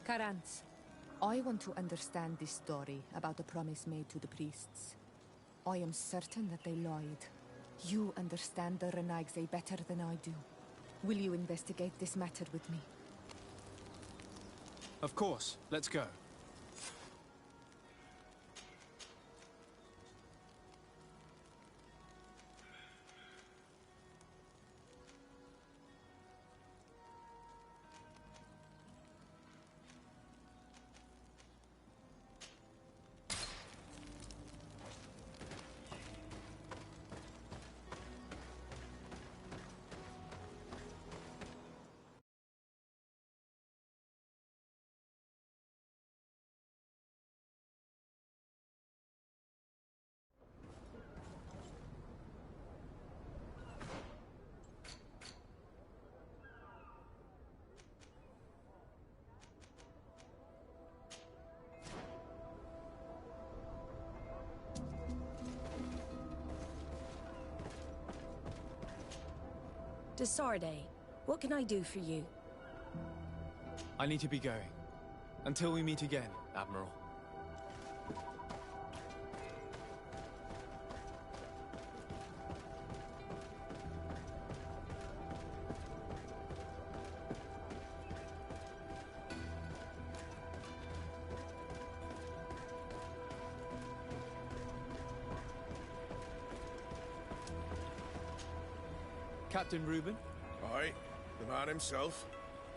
Carans, I want to understand this story about the promise made to the priests. I am certain that they lied. You understand the Renagse better than I do. Will you investigate this matter with me? Of course. Let's go. Desarde, what can I do for you? I need to be going. Until we meet again, Admiral. Captain Reuben? Aye, the man himself.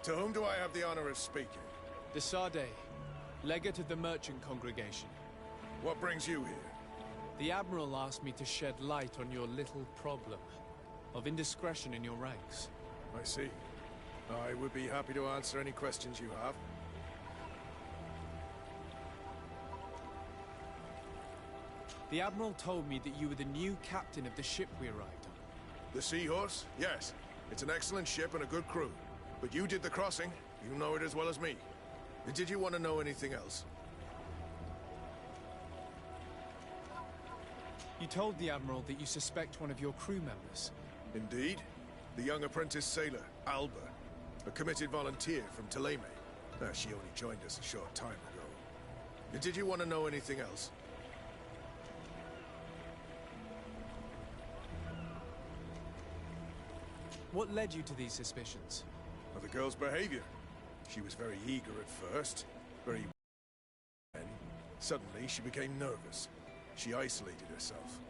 To whom do I have the honor of speaking? Desarde, legate of the merchant congregation. What brings you here? The Admiral asked me to shed light on your little problem of indiscretion in your ranks. I see. I would be happy to answer any questions you have. The Admiral told me that you were the new captain of the ship we arrived on. The Seahorse? Yes. It's an excellent ship and a good crew. But you did the crossing. You know it as well as me. Did you want to know anything else? You told the Admiral that you suspect one of your crew members. Indeed. The young apprentice sailor, Alba. A committed volunteer from Teleme. She only joined us a short time ago. Did you want to know anything else? What led you to these suspicions? Well, the girl's behavior. She was very eager at first, very... Then, suddenly she became nervous. She isolated herself,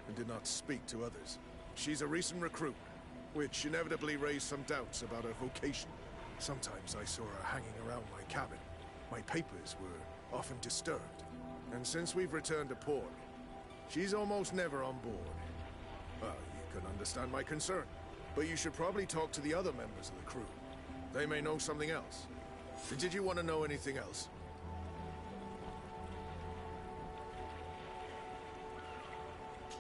and did not speak to others. She's a recent recruit, which inevitably raised some doubts about her vocation. Sometimes I saw her hanging around my cabin. My papers were often disturbed. And since we've returned to port, she's almost never on board. Well, you can understand my concern. But you should probably talk to the other members of the crew. They may know something else. Did you want to know anything else?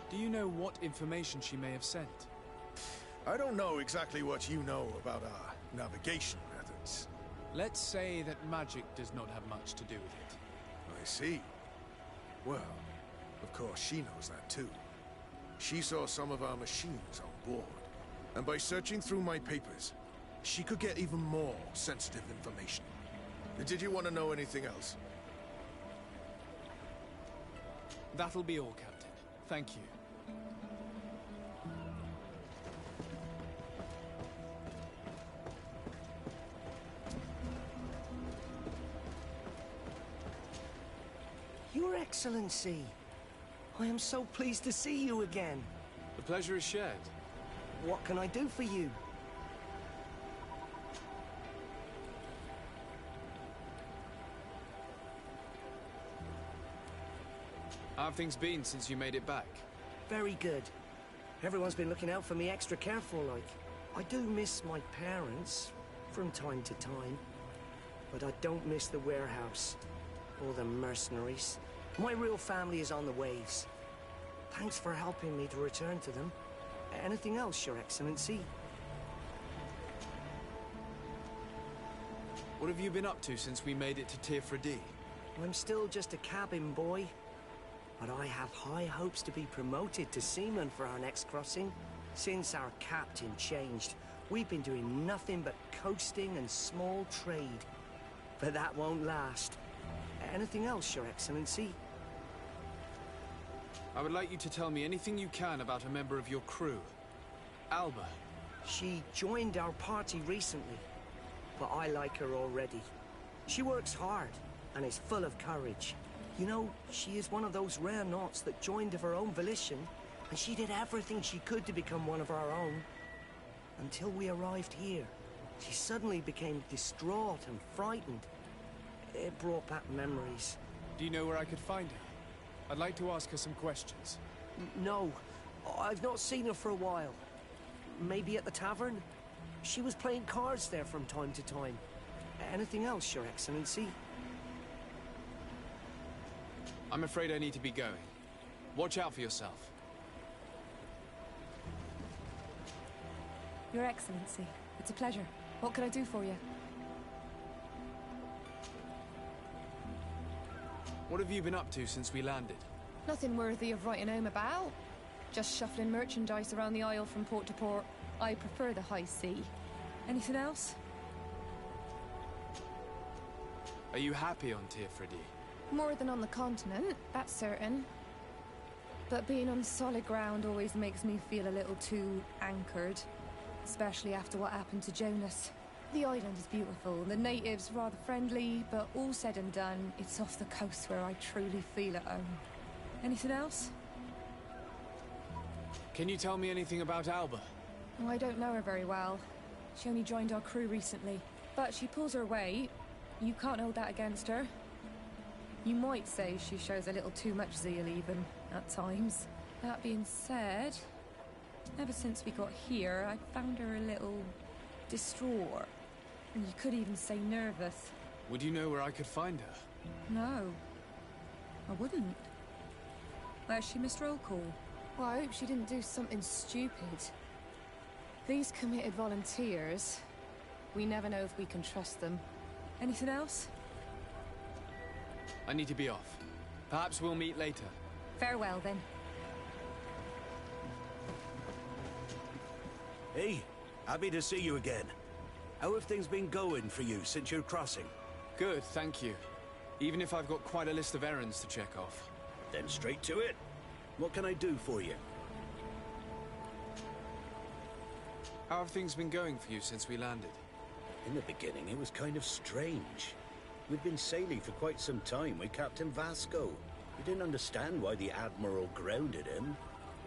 Do you know what information she may have sent? I don't know exactly what you know about our navigation methods. Let's say that magic does not have much to do with it. I see. Well, of course she knows that too. She saw some of our machines on board. And by searching through my papers, she could get even more sensitive information. Did you want to know anything else? That'll be all, Captain. Thank you. Your Excellency, I am so pleased to see you again. The pleasure is shared. What can I do for you? How have things been since you made it back? Very good. Everyone's been looking out for me extra careful, like. I do miss my parents, from time to time. But I don't miss the warehouse, or the mercenaries. My real family is on the waves. Thanks for helping me to return to them. Anything else, Your Excellency? What have you been up to since we made it to Tier 3D? I'm still just a cabin boy. But I have high hopes to be promoted to seaman for our next crossing. Since our captain changed, we've been doing nothing but coasting and small trade. but that won't last. Anything else, Your Excellency? I would like you to tell me anything you can about a member of your crew. Alba. She joined our party recently, but I like her already. She works hard and is full of courage. You know, she is one of those rare knots that joined of her own volition, and she did everything she could to become one of our own. Until we arrived here, she suddenly became distraught and frightened. It brought back memories. Do you know where I could find her? I'd like to ask her some questions. No, I've not seen her for a while. Maybe at the tavern? She was playing cards there from time to time. Anything else, Your Excellency? I'm afraid I need to be going. Watch out for yourself. Your Excellency, it's a pleasure. What can I do for you? What have you been up to since we landed? Nothing worthy of writing home about. Just shuffling merchandise around the isle from port to port. I prefer the high sea. Anything else? Are you happy on Teofridi? More than on the continent, that's certain. But being on solid ground always makes me feel a little too anchored. Especially after what happened to Jonas. The island is beautiful, the natives rather friendly, but all said and done, it's off the coast where I truly feel at home. Anything else? Can you tell me anything about Alba? Oh, I don't know her very well. She only joined our crew recently. But she pulls her weight. You can't hold that against her. You might say she shows a little too much zeal even, at times. That being said, ever since we got here, I found her a little distraught. You could even say nervous. Would you know where I could find her? No, I wouldn't. Where's she, Mr. Roll-Call? Well, I hope she didn't do something stupid. These committed volunteers, we never know if we can trust them. Anything else? I need to be off. Perhaps we'll meet later. Farewell, then. Hey, happy to see you again. How have things been going for you since your crossing? Good, thank you. Even if I've got quite a list of errands to check off. Then straight to it. What can I do for you? How have things been going for you since we landed? In the beginning, it was kind of strange. We'd been sailing for quite some time with Captain Vasco. We didn't understand why the Admiral grounded him.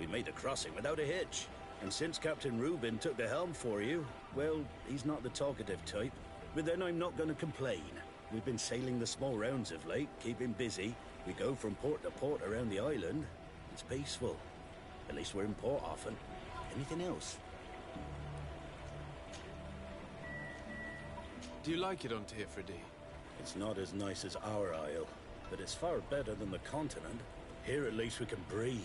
We made the crossing without a hitch. And since Captain Rubin took the helm for you, well, he's not the talkative type. But then I'm not going to complain. We've been sailing the small rounds of late, keeping busy. We go from port to port around the island. It's peaceful. At least we're in port often. Anything else? Do you like it on Teofridi? It's not as nice as our isle, but it's far better than the continent. Here at least we can breathe,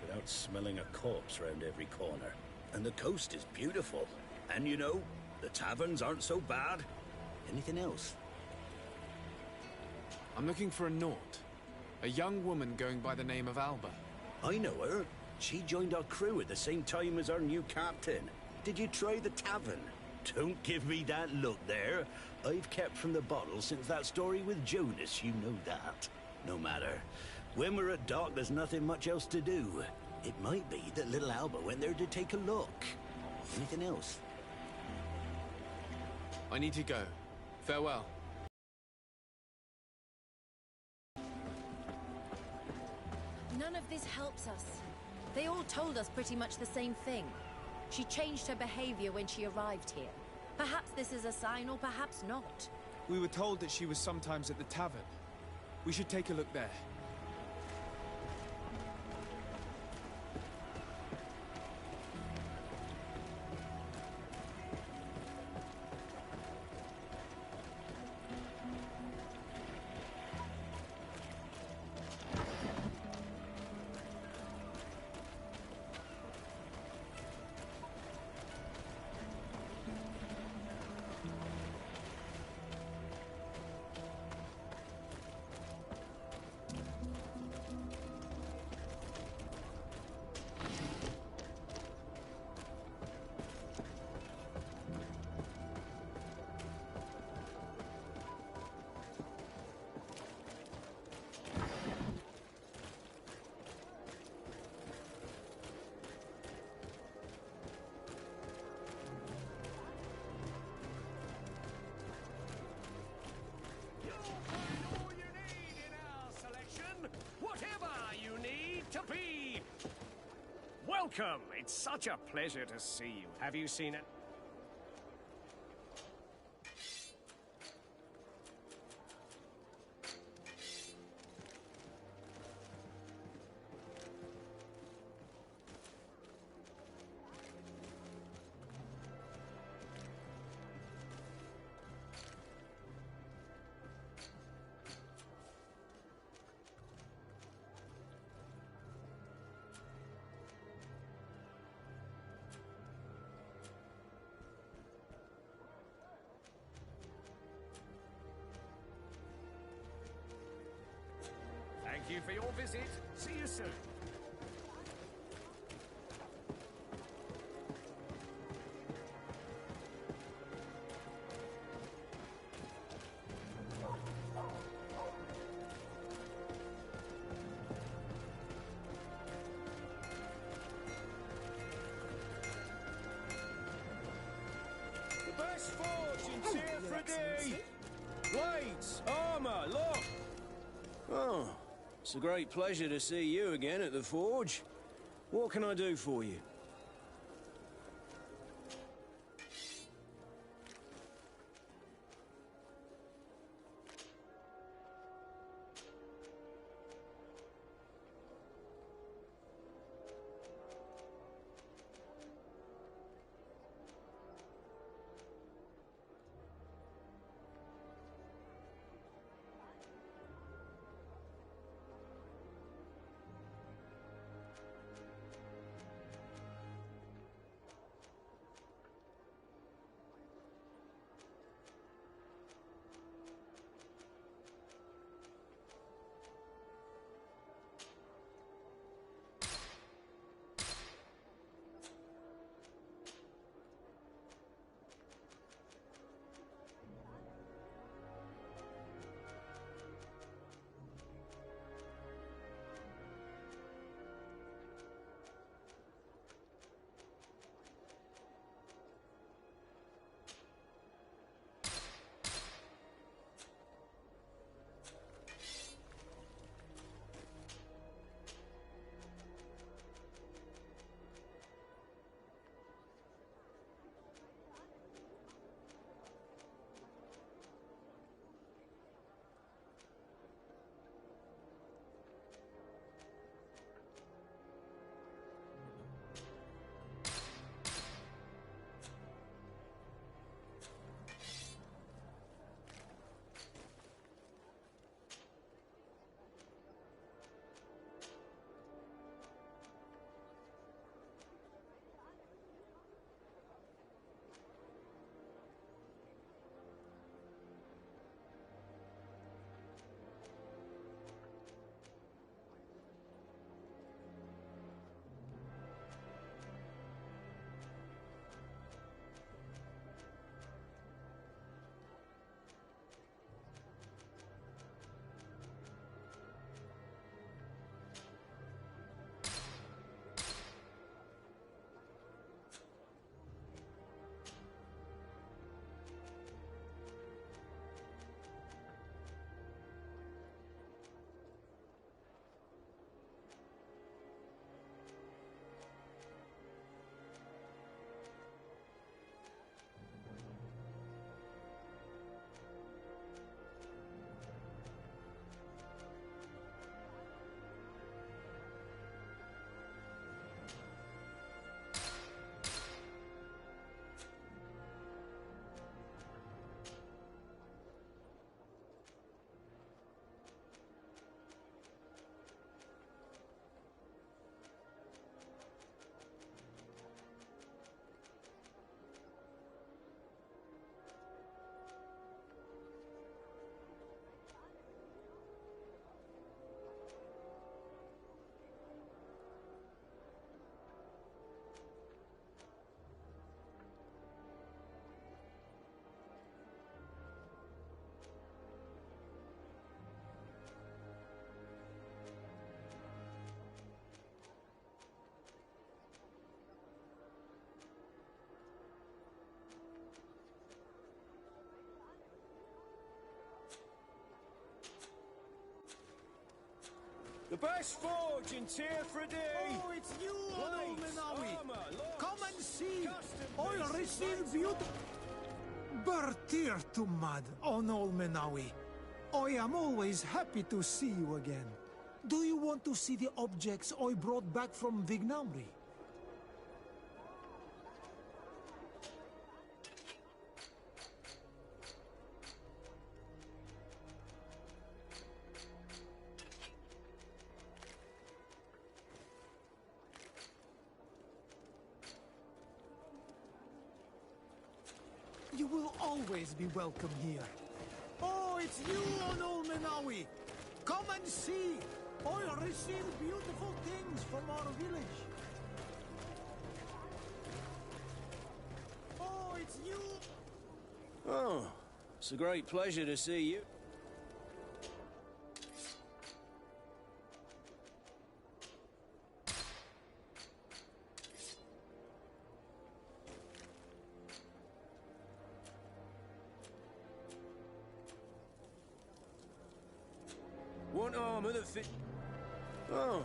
without smelling a corpse round every corner. And the coast is beautiful. And you know, the taverns aren't so bad. Anything else? I'm looking for a Naut. A young woman going by the name of Alba. I know her. She joined our crew at the same time as our new captain. Did you try the tavern? Don't give me that look there. I've kept from the bottle since that story with Jonas, you know that. No matter. When we're at dock, there's nothing much else to do. It might be that little Alba went there to take a look. Anything else? I need to go. Farewell. None of this helps us. They all told us pretty much the same thing. She changed her behavior when she arrived here. Perhaps this is a sign, or perhaps not. We were told that she was sometimes at the tavern. We should take a look there. Come, it's such a pleasure to see you. Have you seen it? Thank you for your visit. See you soon. The best forge in Tier 3D! Blades, armor, look! Oh. It's a great pleasure to see you again at the Forge. What can I do for you? The best forge in Tear Oh, it's you, Menawi! Come and see! I'll receive beautiful... Bertir to mad, Onol Menawi. I am always happy to see you again. Do you want to see the objects I brought back from Vignamri? You will always be welcome here. Oh, it's you, Onol Menawi! Come and see! I'll receive beautiful things from our village. Oh, it's you! Oh, it's a great pleasure to see you. One armor that fit... Oh.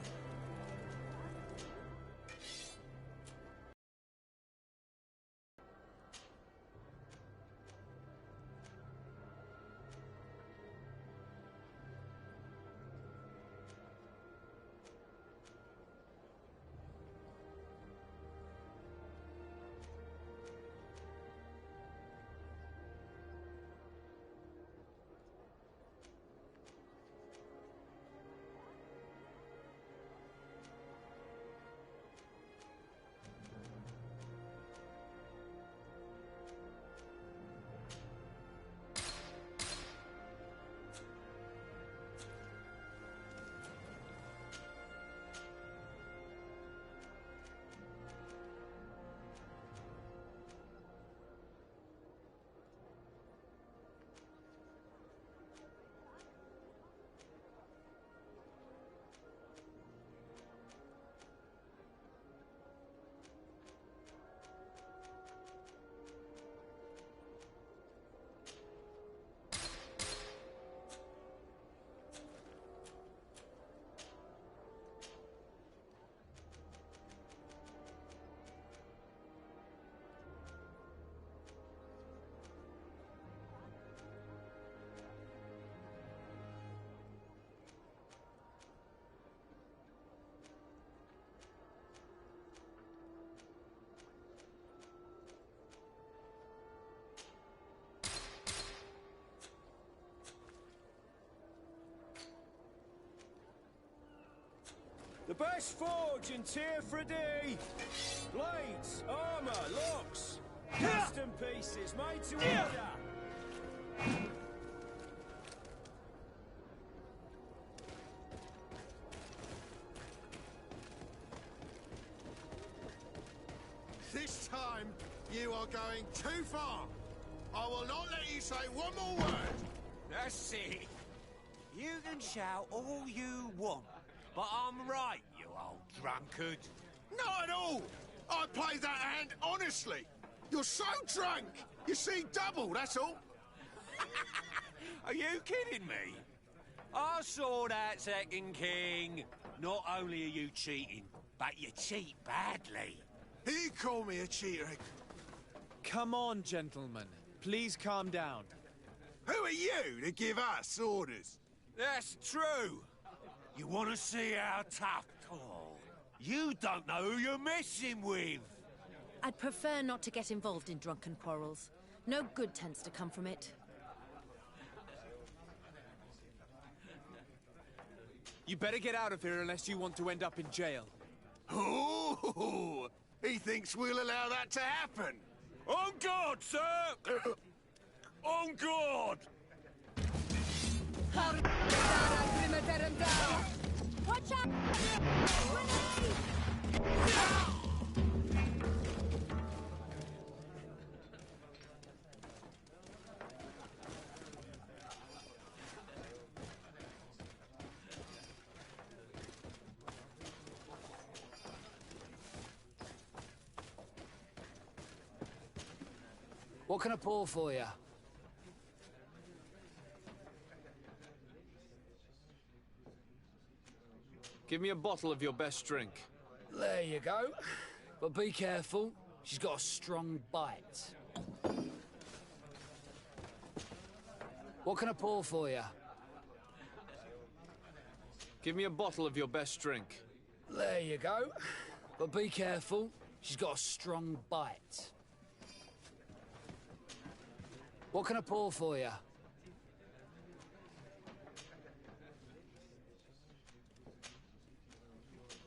The best forge in Tear Blades, armor, locks, custom pieces made to order. This time, you are going too far. I will not let you say one more word. That's it. You can shout all you want, but I'm right, you old drunkard. Not at all. I played that hand honestly. You're so drunk. You see double, that's all. Are you kidding me? I saw that second king. Not only are you cheating, but you cheat badly. He called me a cheater. Come on, gentlemen. Please calm down. Who are you to give us orders? That's true. You want to see how tough? Oh, you don't know who you're messing with. I'd prefer not to get involved in drunken quarrels. No good tends to come from it. You better get out of here unless you want to end up in jail. Ooh, he thinks we'll allow that to happen. On guard, sir! On guard! Watch out! What can I pour for you? Give me a bottle of your best drink. There you go. But be careful, she's got a strong bite. What can I pour for you? Give me a bottle of your best drink. There you go. But be careful, she's got a strong bite. What can I pour for you?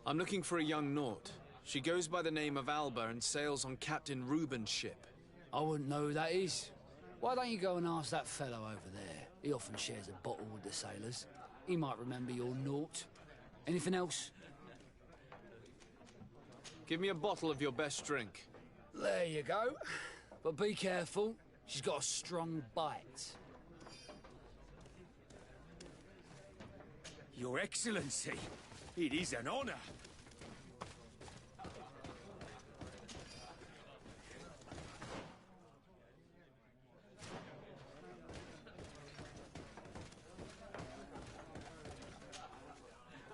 I'm looking for a young Naut. She goes by the name of Alba and sails on Captain Reuben's ship. I wouldn't know who that is. Why don't you go and ask that fellow over there? He often shares a bottle with the sailors. He might remember your Naut. Anything else? Give me a bottle of your best drink. There you go. But be careful, she's got a strong bite. Your Excellency, it is an honor.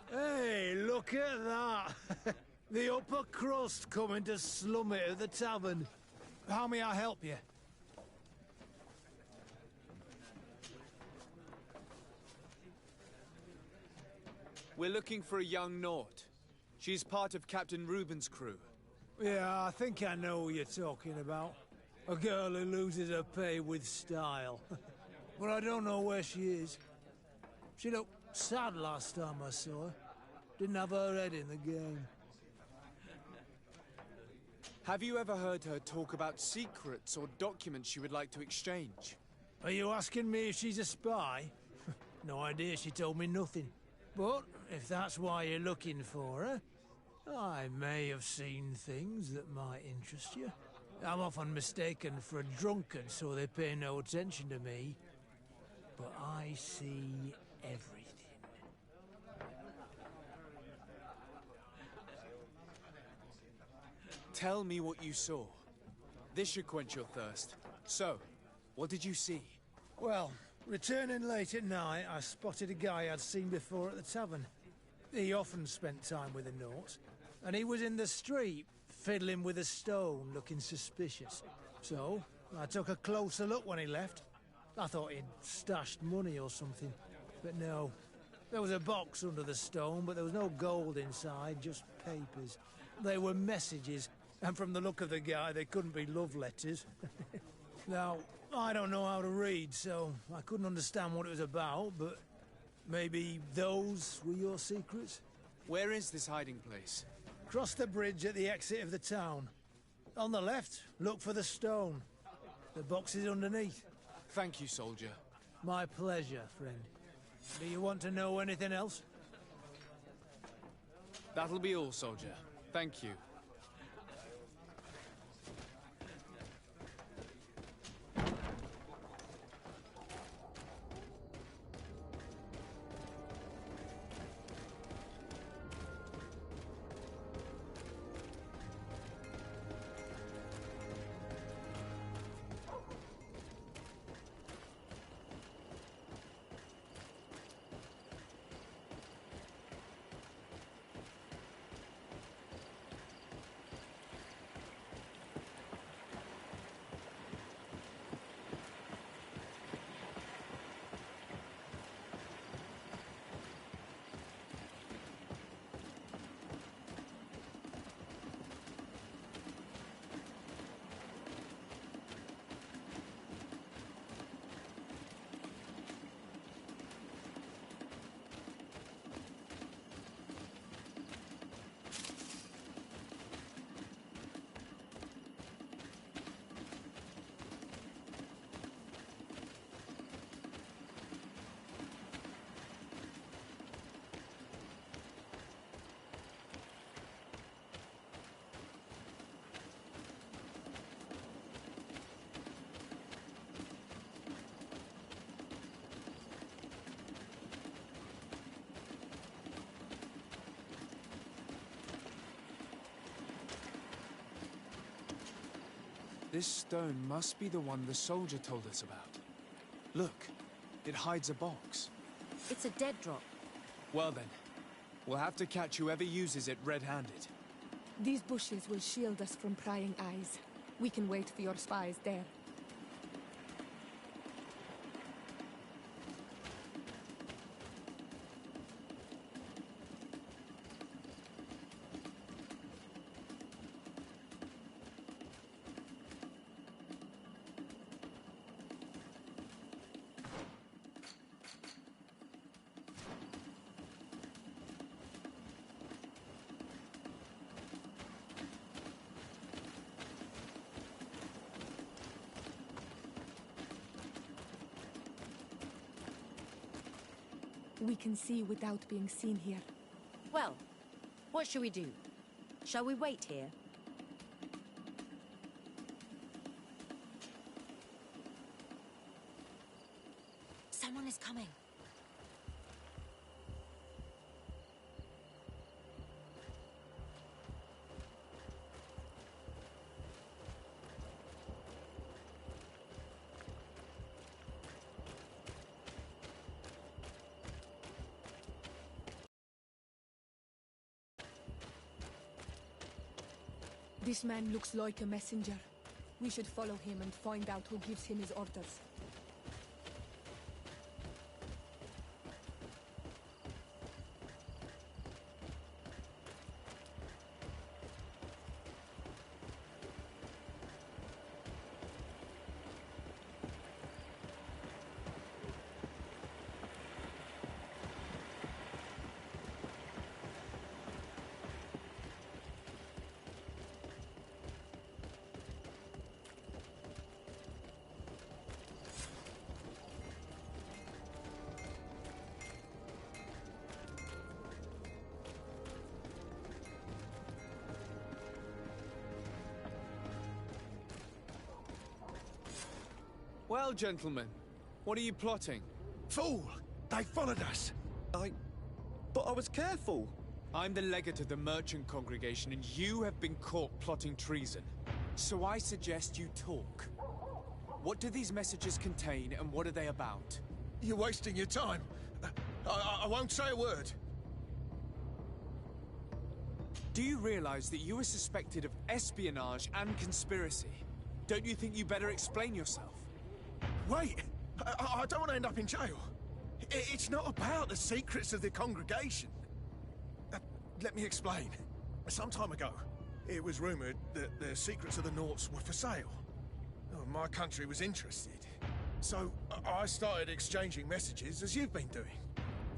Hey, look at that! The upper crust coming to slum it at the tavern. How may I help you? We're looking for a young Naut. She's part of Captain Reuben's crew. Yeah, I think I know who you're talking about. A girl who loses her pay with style. But I don't know where she is. She looked sad last time I saw her. Didn't have her head in the game. Have you ever heard her talk about secrets or documents she would like to exchange? Are you asking me if she's a spy? No idea, she told me nothing. But if that's why you're looking for her, I may have seen things that might interest you. I'm often mistaken for a drunkard, so they pay no attention to me. But I see everything. Tell me what you saw. This should quench your thirst. So, what did you see? Well, returning late at night, I spotted a guy I'd seen before at the tavern. He often spent time with a Naut, and he was in the street, fiddling with a stone, looking suspicious. So, I took a closer look when he left. I thought he'd stashed money or something, but no. There was a box under the stone, but there was no gold inside, just papers. They were messages, and from the look of the guy, they couldn't be love letters. Now, I don't know how to read, so I couldn't understand what it was about, but maybe those were your secrets? Where is this hiding place? Cross the bridge at the exit of the town. On the left, look for the stone. The box is underneath. Thank you, soldier. My pleasure, friend. Do you want to know anything else? That'll be all, soldier. Thank you. This stone must be the one the soldier told us about. Look, it hides a box. It's a dead drop. Well then, We'll have to catch whoever uses it red-handed. These bushes will shield us from prying eyes. We can wait for your spies there. We can see without being seen here. Well, what shall we do? Shall we wait here? Someone is coming. This man looks like a messenger. We should follow him and find out who gives him his orders. Well, gentlemen, what are you plotting? Fool! They followed us! But I was careful. I'm the legate of the merchant congregation, and you have been caught plotting treason. So I suggest you talk. What do these messages contain, and what are they about? You're wasting your time. I won't say a word. Do you realize that you are suspected of espionage and conspiracy? Don't you think you better explain yourself? Wait! I don't want to end up in jail. It's not about the secrets of the congregation. Let me explain. Some time ago, it was rumored that the secrets of the Naughts were for sale. My country was interested. So I started exchanging messages as you've been doing.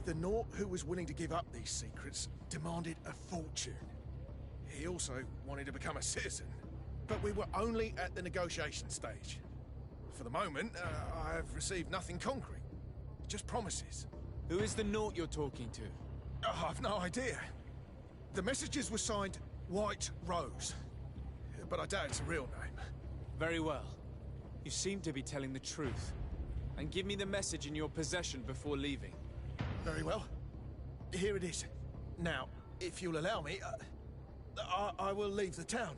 The Naught who was willing to give up these secrets demanded a fortune. He also wanted to become a citizen. But we were only at the negotiation stage. For the moment, I have received nothing concrete. Just promises. Who is the Naught you're talking to? I've no idea. The messages were signed White Rose. But I doubt it's a real name. Very well. You seem to be telling the truth. And give me the message in your possession before leaving. Very well. Here it is. Now, if you'll allow me, I will leave the town.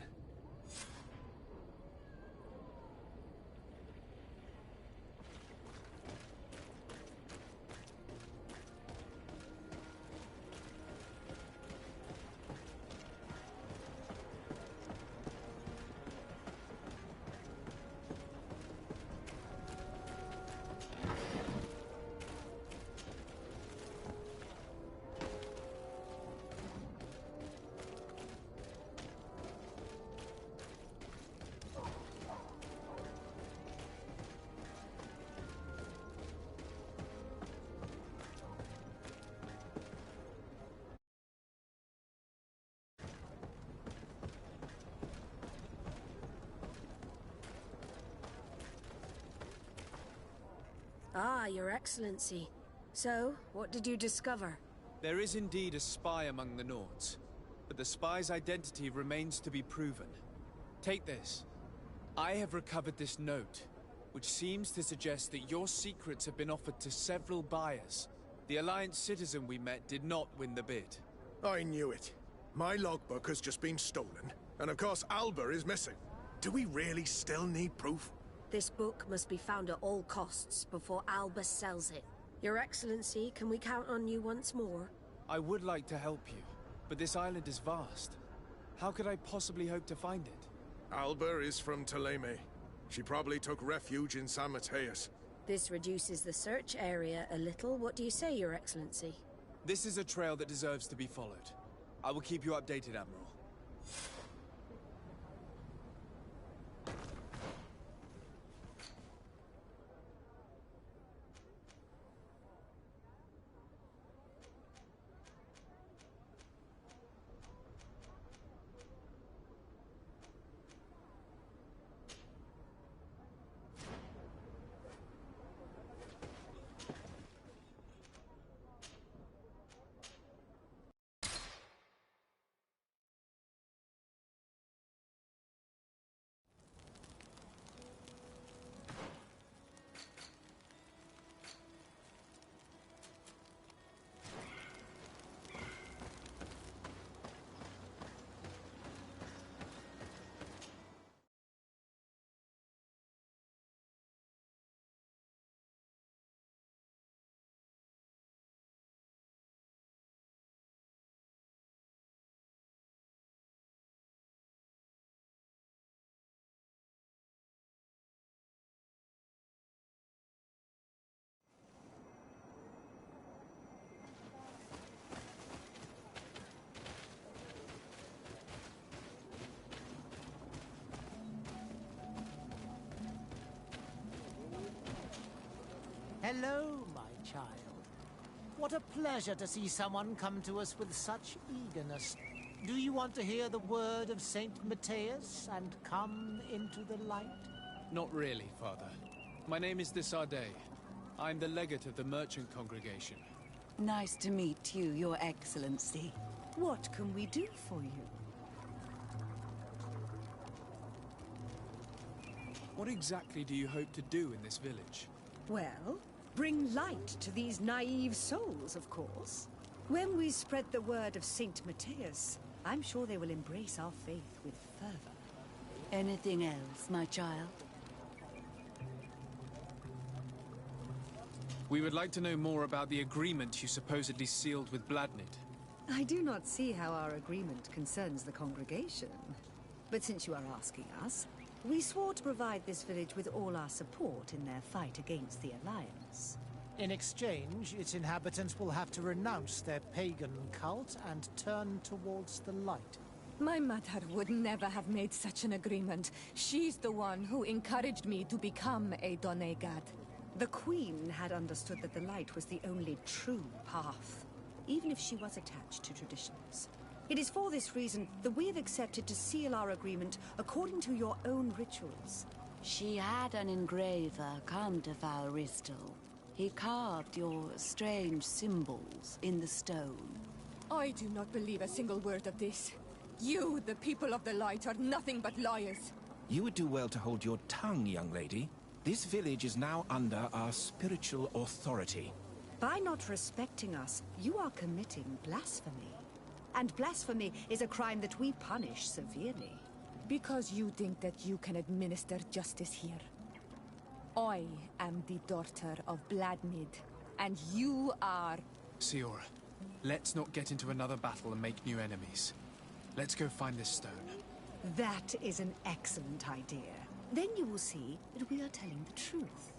Ah, Your Excellency. So, what did you discover? There is indeed a spy among the Naughts, but the spy's identity remains to be proven. Take this. I have recovered this note, which seems to suggest that your secrets have been offered to several buyers. The Alliance citizen we met did not win the bid. I knew it. My logbook has just been stolen, and of course Alba is missing. Do we really still need proof? This book must be found at all costs before Alba sells it. Your Excellency, can we count on you once more? I would like to help you, but this island is vast. How could I possibly hope to find it? Alba is from Teleme. She probably took refuge in San Mateus. This reduces the search area a little. What do you say, Your Excellency? This is a trail that deserves to be followed. I will keep you updated, Admiral. Hello, my child. What a pleasure to see someone come to us with such eagerness. Do you want to hear the word of Saint Mateus and come into the light? Not really, Father. My name is Desardet. I'm the legate of the merchant congregation. Nice to meet you, Your Excellency. What can we do for you? What exactly do you hope to do in this village? Well, bring light to these naive souls, of course. When we spread the word of Saint Mateus, I'm sure they will embrace our faith with fervor. Anything else, my child? We would like to know more about the agreement you supposedly sealed with Bladnid. I do not see how our agreement concerns the congregation. But since you are asking us, we swore to provide this village with all our support in their fight against the Alliance. In exchange, its inhabitants will have to renounce their pagan cult and turn towards the light. My mother would never have made such an agreement. She's the one who encouraged me to become a Donegad. The Queen had understood that the light was the only true path, even if she was attached to traditions. It is for this reason that we have accepted to seal our agreement according to your own rituals. She had an engraver come to Valristal. He carved your strange symbols in the stone. I do not believe a single word of this. You, the people of the light, are nothing but liars. You would do well to hold your tongue, young lady. This village is now under our spiritual authority. By not respecting us, you are committing blasphemy. And blasphemy is a crime that we punish severely. Because you think that you can administer justice here. I am the daughter of Bladnid, and you are... Siora, let's not get into another battle and make new enemies. Let's go find this stone. That is an excellent idea. Then you will see that we are telling the truth.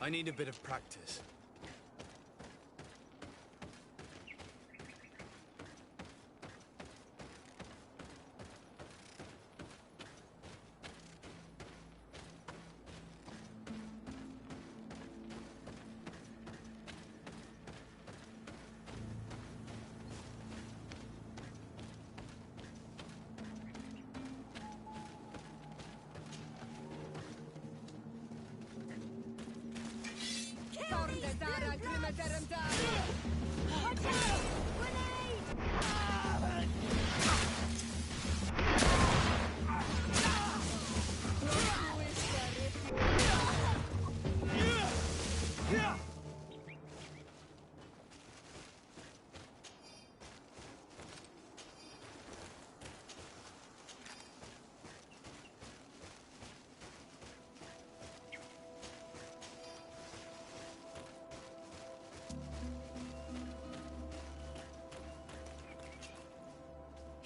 I need a bit of practice.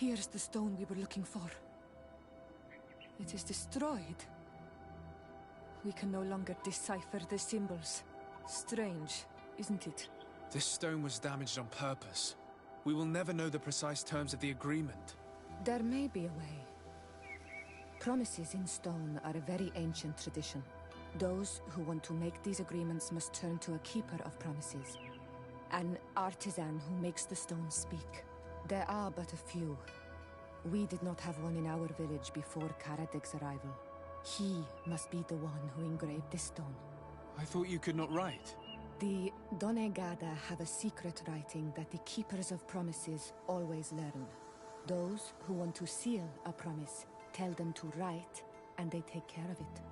Here's the stone we were looking for. It is destroyed. We can no longer decipher the symbols. Strange, isn't it? This stone was damaged on purpose. We will never know the precise terms of the agreement. There may be a way. Promises in stone are a very ancient tradition. Those who want to make these agreements must turn to a keeper of promises. An artisan who makes the stones speak. There are but a few. We did not have one in our village before Karadek's arrival. He must be the one who engraved this stone. I thought you could not write. The Donegada have a secret writing that the keepers of promises always learn. Those who want to seal a promise tell them to write, and they take care of it.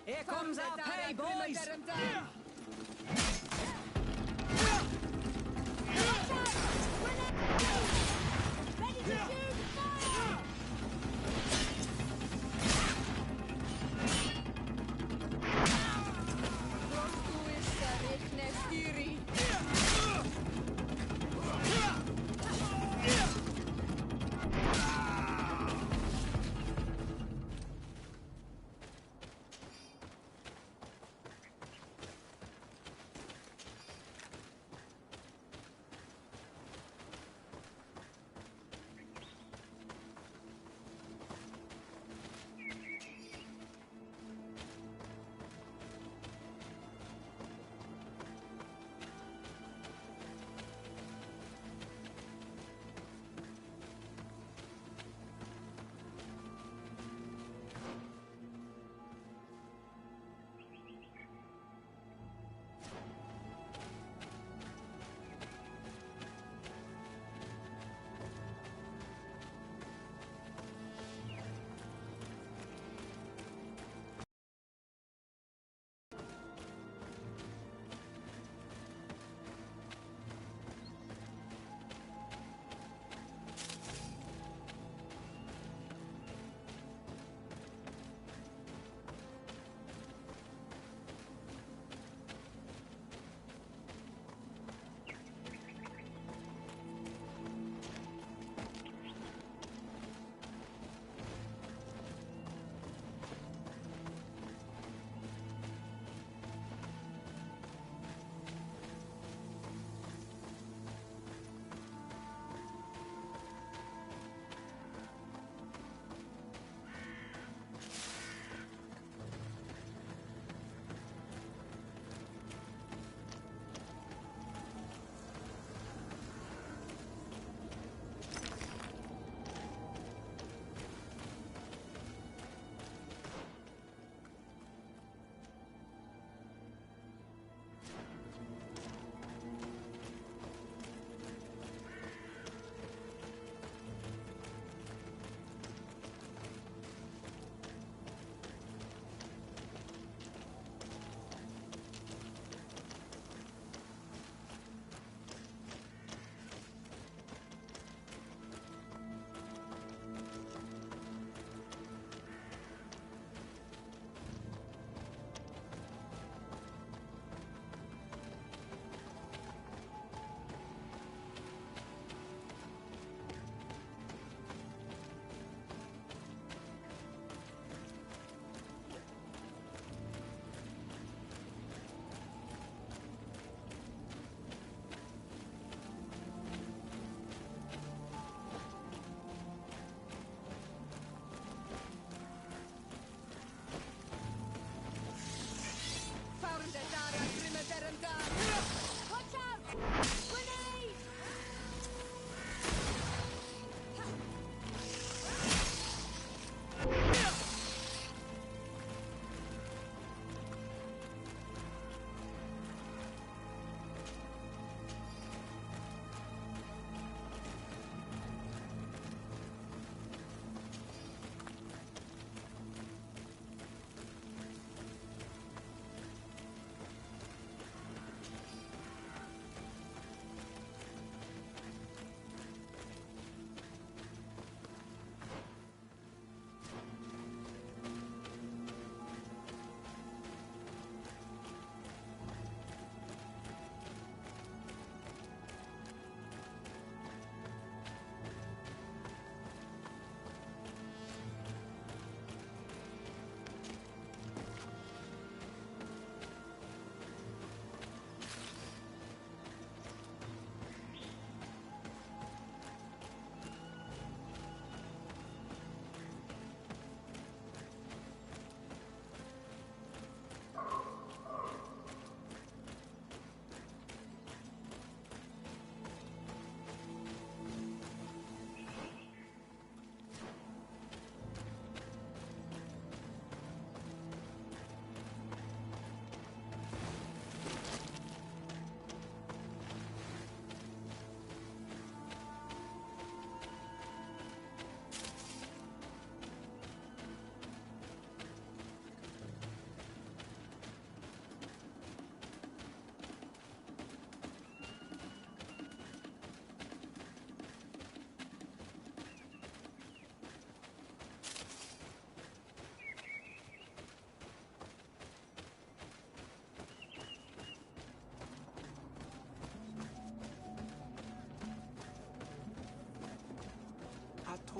Here comes our pay, boys!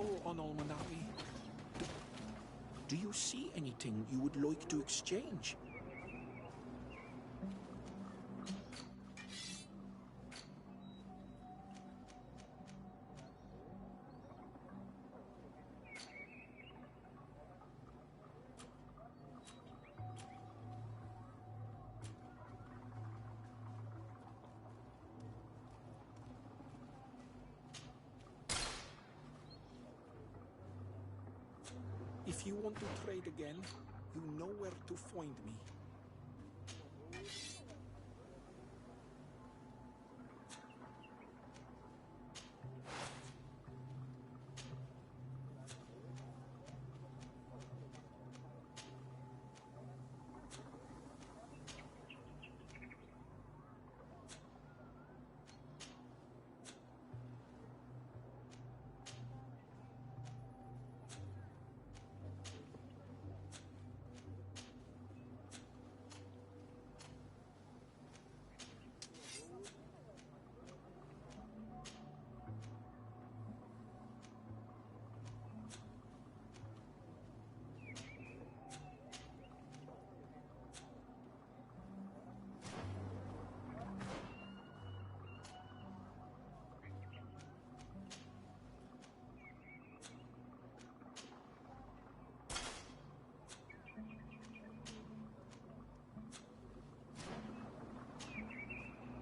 Hello, Onolmanawi. Do you see anything you would like to exchange? If you want to trade again, you know where to find me.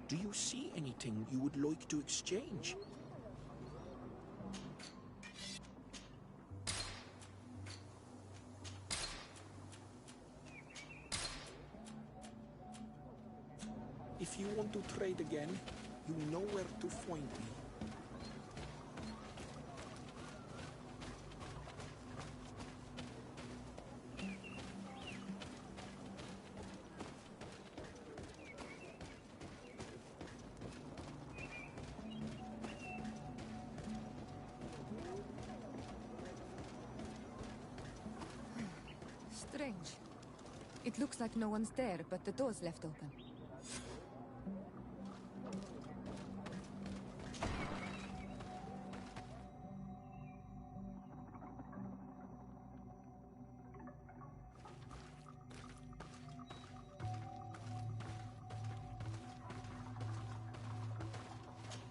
Do you see anything you would like to exchange? If you want to trade again, you know where to find me. Strange. It looks like no one's there, but the door's left open.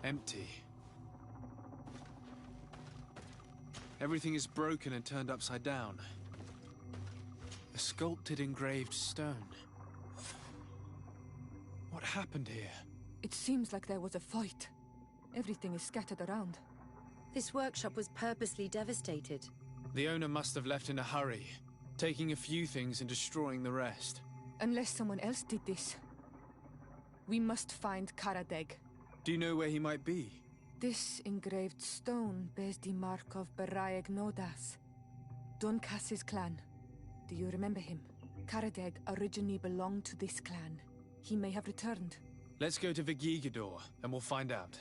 Empty. Everything is broken and turned upside down. A sculpted engraved stone. What happened here? It seems like there was a fight. Everything is scattered around. This workshop was purposely devastated. The owner must have left in a hurry, taking a few things and destroying the rest. Unless someone else did this. We must find Karadeg. Do you know where he might be? This engraved stone bears the mark of Baraeg Nodas, Donkas's clan. Do you remember him? Karadeg originally belonged to this clan. He may have returned. Let's go to Vigigador, and we'll find out.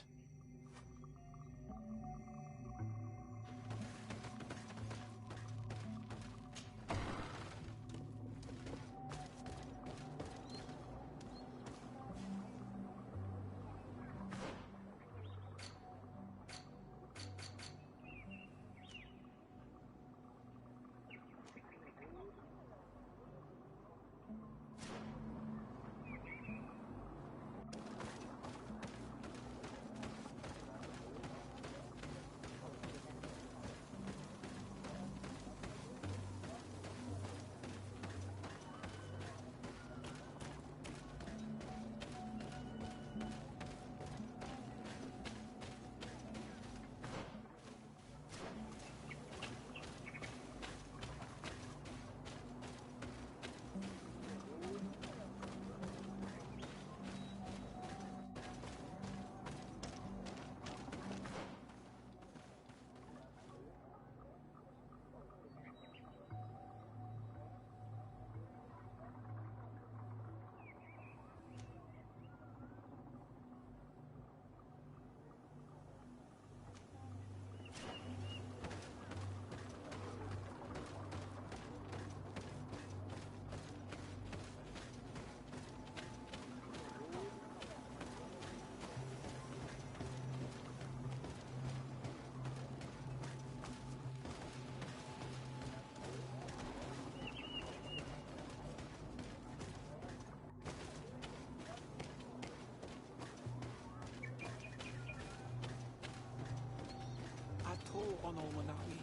on Almanawi.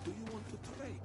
Do you want to trade?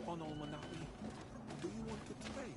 On Almanawi. Do you want to trade?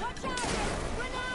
Watch out! Grenade!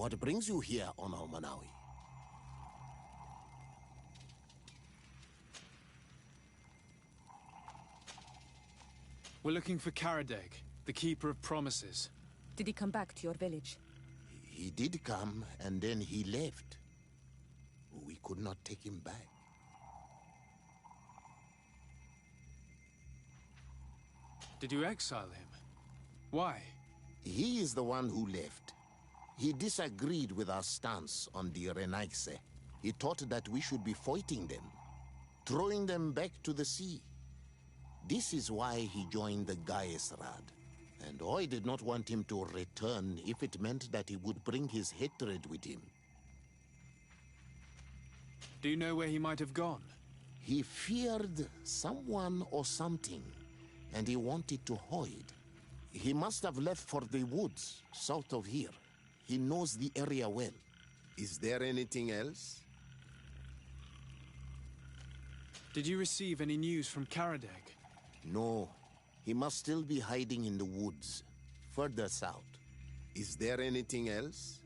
What brings you here on Manawi? We're looking for Karadeg, the Keeper of Promises. Did he come back to your village? He did come, and then he left. We could not take him back. Did you exile him? Why? He is the one who left. He disagreed with our stance on the Renaigse. He thought that we should be fighting them, throwing them back to the sea. This is why he joined the Gaesrad. And I did not want him to return if it meant that he would bring his hatred with him. Do you know where he might have gone? He feared someone or something, and he wanted to hide. He must have left for the woods, south of here. He knows the area well. Is there anything else? Did you receive any news from Karadeg? No. He must still be hiding in the woods, further south. Is there anything else?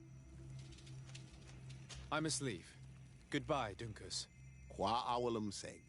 I must leave. Goodbye, Dunkus. Qua awalum seg.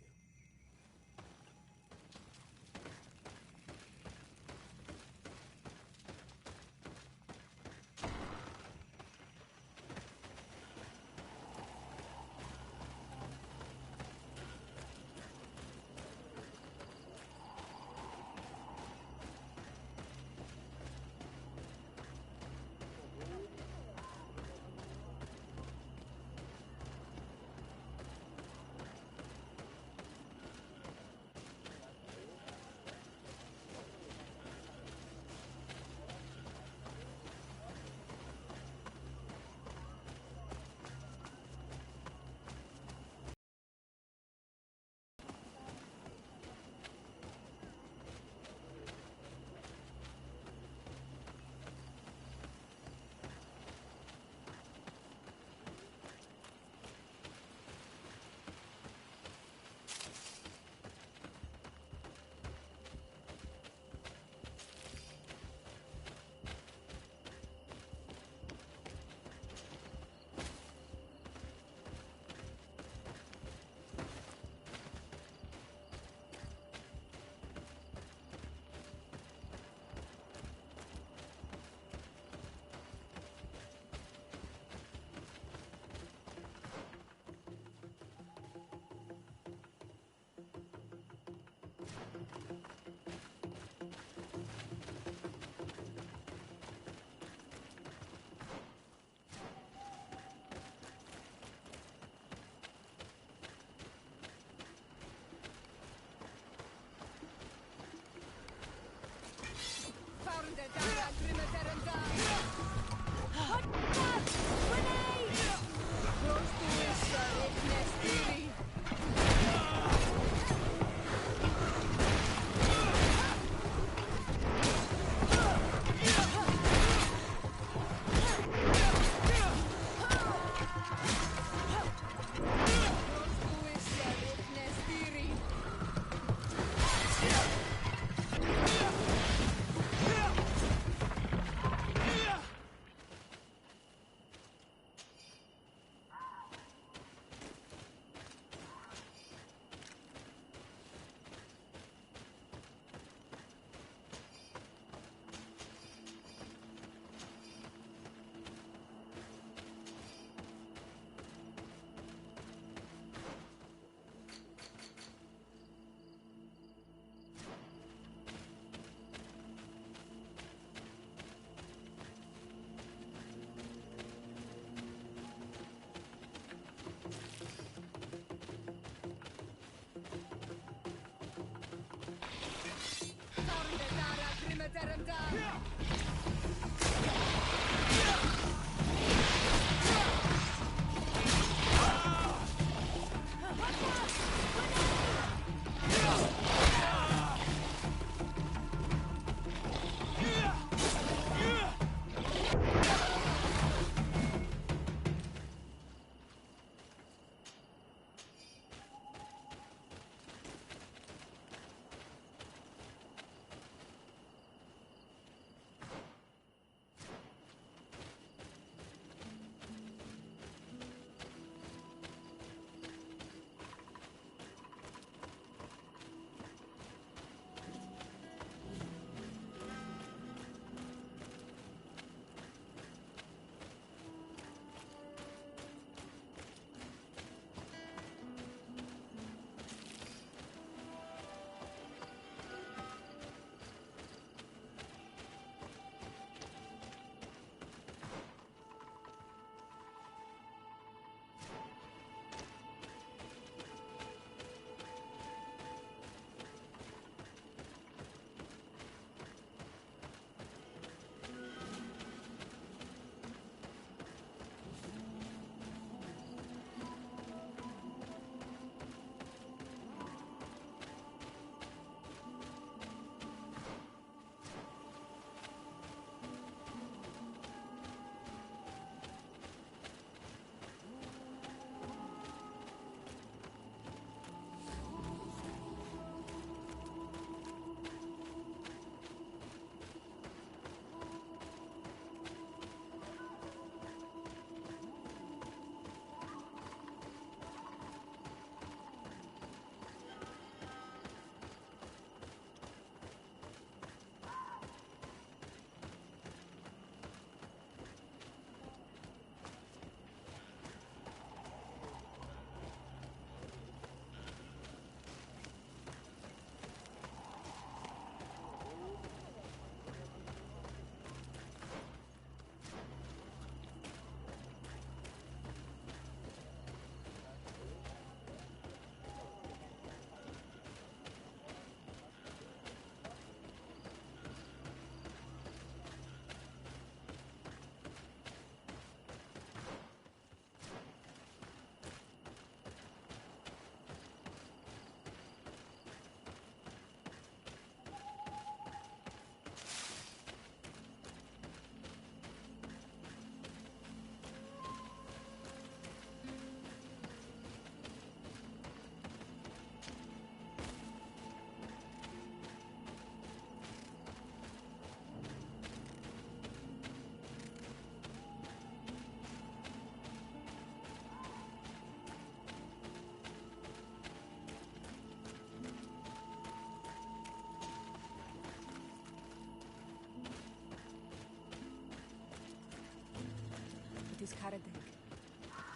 is Karadeg.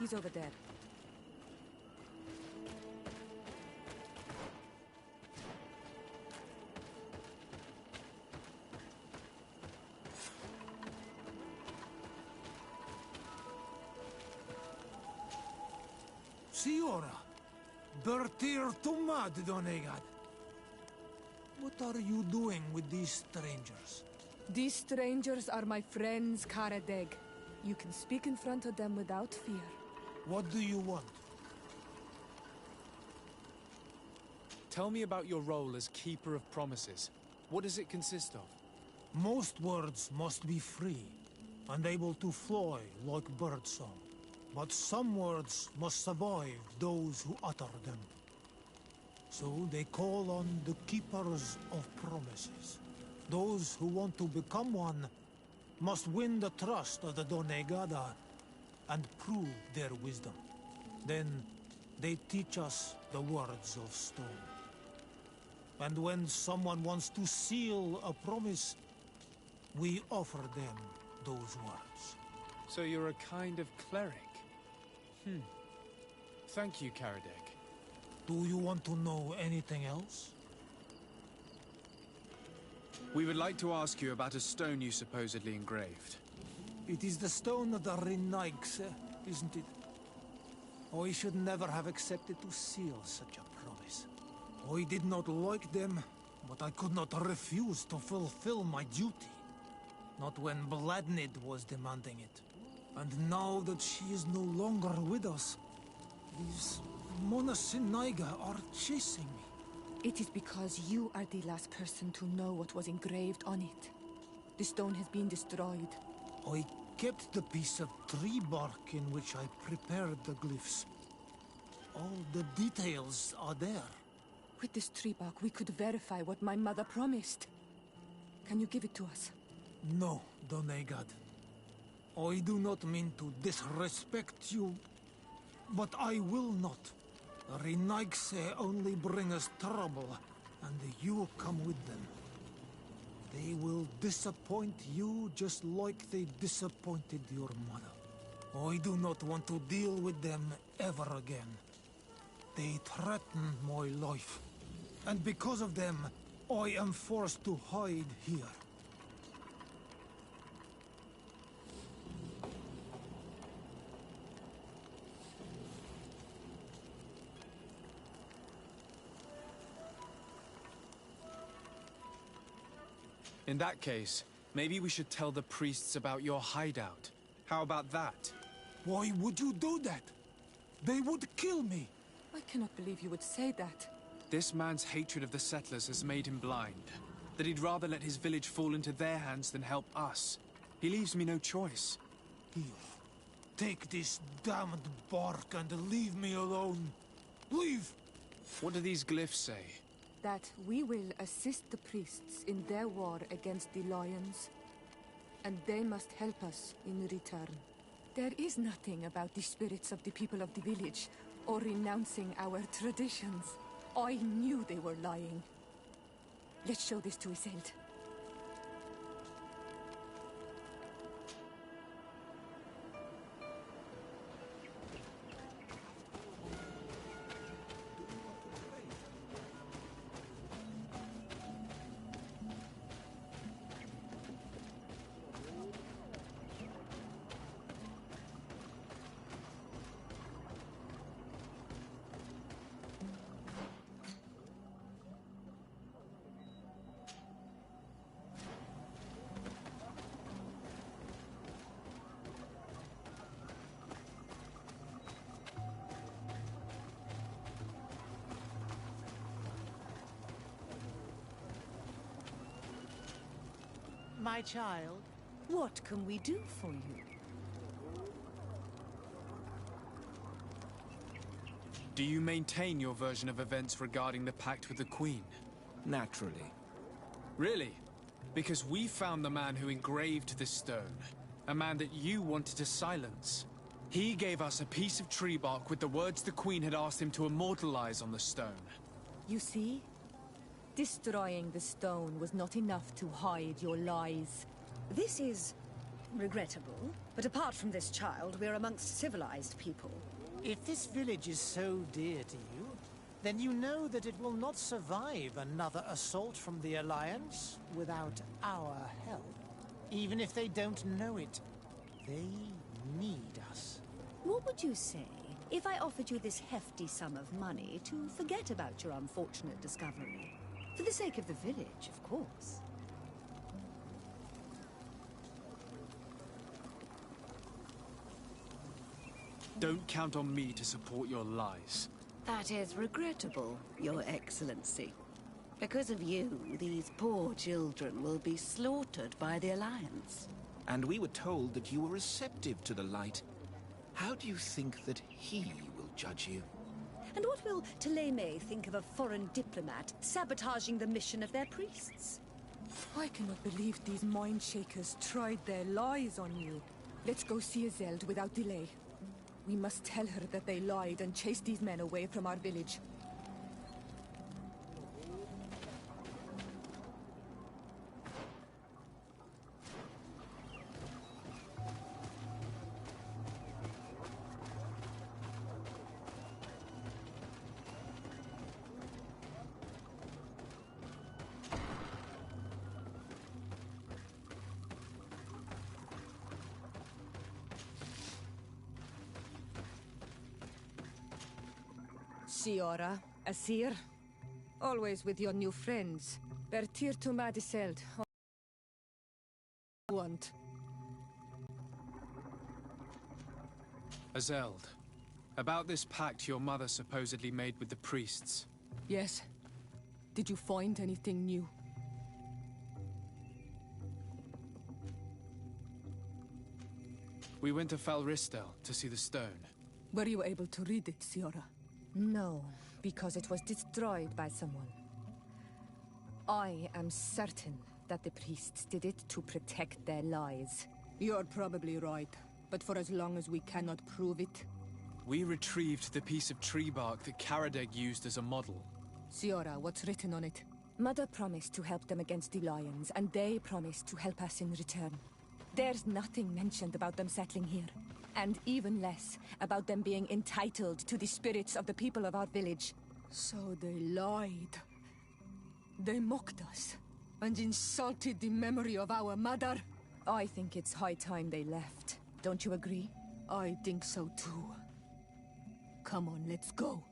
He's over there. Signora, partecipare, Donegad. What are you doing with these strangers? These strangers are my friends, Karadeg. You can speak in front of them without fear. What do you want? Tell me about your role as Keeper of Promises. What does it consist of? Most words must be free, and able to fly like birdsong. But some words must survive those who utter them. So they call on the Keepers of Promises. Those who want to become one must win the trust of the Donegada and prove their wisdom. Then they teach us the words of stone. And when someone wants to seal a promise, we offer them those words. So you're a kind of cleric? Thank you, Karadeg. Do you want to know anything else? We would like to ask you about a stone you supposedly engraved. It is the stone of the Renaigse, isn't it? I should never have accepted to seal such a promise. I did not like them, but I could not refuse to fulfill my duty. Not when Bladnid was demanding it. And now that she is no longer with us, these Monasinaiga are chasing me. It is because you are the last person to know what was engraved on it. The stone has been destroyed. I kept the piece of tree bark in which I prepared the glyphs. All the details are there. With this tree bark, we could verify what my mother promised. Can you give it to us? No, Donegad. I do not mean to disrespect you, but I will not. Renaigse only bring us trouble, and you come with them. They will disappoint you just like they disappointed your mother. I do not want to deal with them ever again. They threaten my life, and because of them, I am forced to hide here. In that case, maybe we should tell the priests about your hideout. How about that? Why would you do that? They would kill me. I cannot believe you would say that. This man's hatred of the settlers has made him blind. That he'd rather let his village fall into their hands than help us. He leaves me no choice. Here, take this damned bark and leave me alone. Leave! What do these glyphs say? That we will assist the priests in their war against the lions, and they must help us in return. There is nothing about the spirits of the people of the village, or renouncing our traditions. I knew they were lying. Let's show this to Iselt. My child, what can we do for you? Do you maintain your version of events regarding the pact with the Queen? Naturally. Really? Because we found the man who engraved this stone. A man that you wanted to silence. He gave us a piece of tree bark with the words the Queen had asked him to immortalize on the stone. You see? Destroying the stone was not enough to hide your lies. This is regrettable. But apart from this child, we're amongst civilized people. If this village is so dear to you, then you know that it will not survive another assault from the Alliance without our help. Even if they don't know it, they need us. What would you say if I offered you this hefty sum of money to forget about your unfortunate discovery? For the sake of the village, of course. Don't count on me to support your lies. That is regrettable, Your Excellency. Because of you, these poor children will be slaughtered by the Alliance. And we were told that you were receptive to the light. How do you think that he will judge you? And what will Teleme think of a foreign diplomat sabotaging the mission of their priests? I cannot believe these mind shakers tried their lies on you. Let's go see Azeld without delay. We must tell her that they lied and chased these men away from our village. Siora, Asir, always with your new friends. Bertir to Madiseld. Want. Azeld, about this pact your mother supposedly made with the priests. Yes. Did you find anything new? We went to Falristel to see the stone. Were you able to read it, Siora? No, because it was destroyed by someone. I am certain that the priests did it to protect their lies. You're probably right, but for as long as we cannot prove it... We retrieved the piece of tree bark that Karadeg used as a model. Siora, what's written on it? Mother promised to help them against the lions, and they promised to help us in return. There's nothing mentioned about them settling here. And even less about them being entitled to the spirits of the people of our village. So they lied. They mocked us and insulted the memory of our mother. I think it's high time they left. Don't you agree? I think so too. Come on, let's go.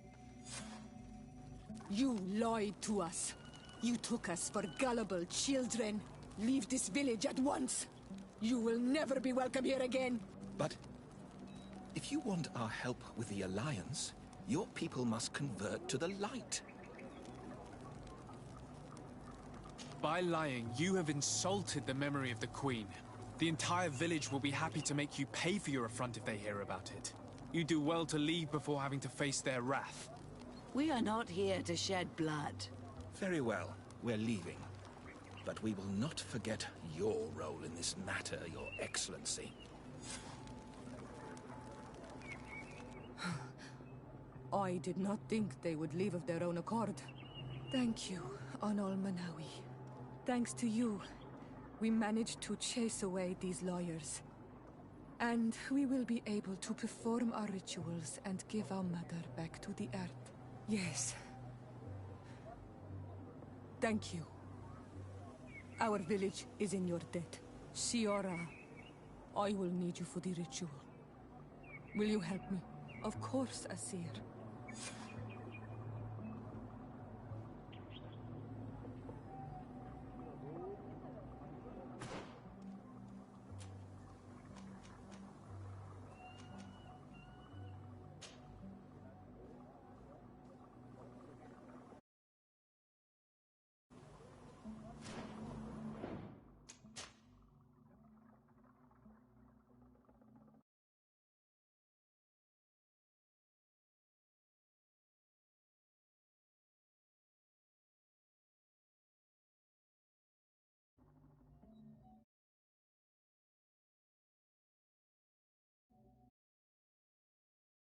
You lied to us. You took us for gullible children. Leave this village at once. You will never be welcome here again. But if you want our help with the Alliance, your people must convert to the light. By lying, you have insulted the memory of the Queen. The entire village will be happy to make you pay for your affront if they hear about it. You do well to leave before having to face their wrath. We are not here to shed blood. Very well, we're leaving. But we will not forget your role in this matter, Your Excellency. I did not think they would leave of their own accord. Thank you, Anol Manawi. Thanks to you, we managed to chase away these lawyers. And we will be able to perform our rituals and give our mother back to the earth. Yes. Thank you. Our village is in your debt. Siora, I will need you for the ritual. Will you help me? Of course, Asir.